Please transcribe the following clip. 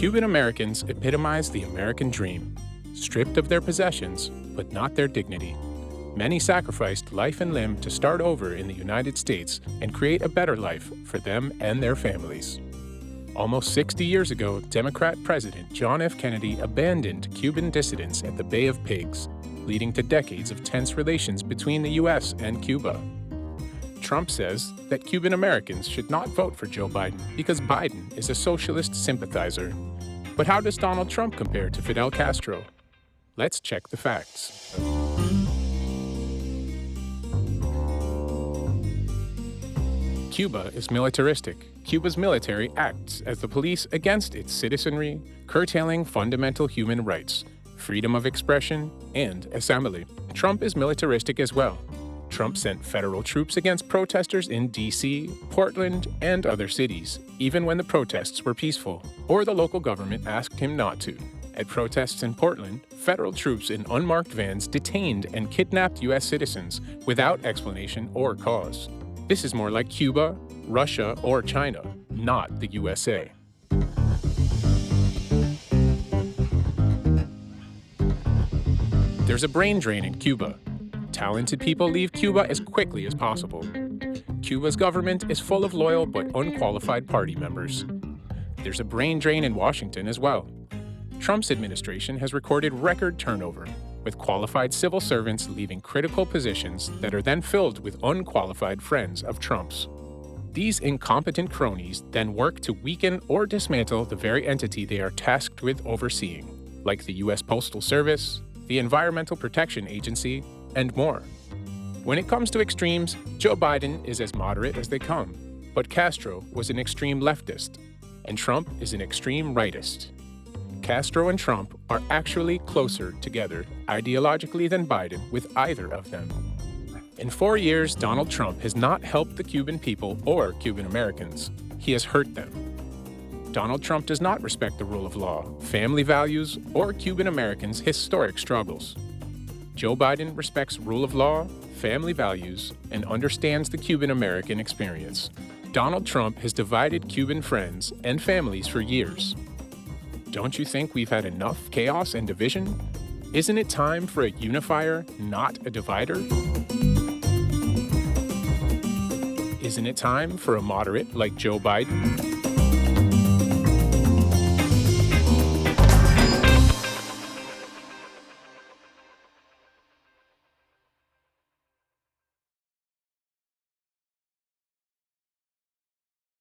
Cuban Americans epitomize the American dream, stripped of their possessions, but not their dignity. Many sacrificed life and limb to start over in the United States and create a better life for them and their families. Almost 60 years ago, Democrat President John F. Kennedy abandoned Cuban dissidents at the Bay of Pigs, leading to decades of tense relations between the U.S. and Cuba. Trump says that Cuban Americans should not vote for Joe Biden because Biden is a socialist sympathizer. But how does Donald Trump compare to Fidel Castro? Let's check the facts. Cuba is militaristic. Cuba's military acts as the police against its citizenry, curtailing fundamental human rights, freedom of expression, and assembly. Trump is militaristic as well. Trump sent federal troops against protesters in D.C., Portland, and other cities, even when the protests were peaceful, or the local government asked him not to. At protests in Portland, federal troops in unmarked vans detained and kidnapped U.S. citizens without explanation or cause. This is more like Cuba, Russia, or China, not the USA. There's a brain drain in Cuba. Talented people leave Cuba as quickly as possible. Cuba's government is full of loyal but unqualified party members. There's a brain drain in Washington as well. Trump's administration has recorded record turnover, with qualified civil servants leaving critical positions that are then filled with unqualified friends of Trump's. These incompetent cronies then work to weaken or dismantle the very entity they are tasked with overseeing, like the U.S. Postal Service, the Environmental Protection Agency, and more. When it comes to extremes, Joe Biden is as moderate as they come, but Castro was an extreme leftist, and Trump is an extreme rightist. Castro and Trump are actually closer together ideologically than Biden with either of them. In 4 years, Donald Trump has not helped the Cuban people or Cuban Americans. He has hurt them. Donald Trump does not respect the rule of law, family values, or Cuban Americans' historic struggles. Joe Biden respects rule of law, family values, and understands the Cuban American experience. Donald Trump has divided Cuban friends and families for years. Don't you think we've had enough chaos and division? Isn't it time for a unifier, not a divider? Isn't it time for a moderate like Joe Biden?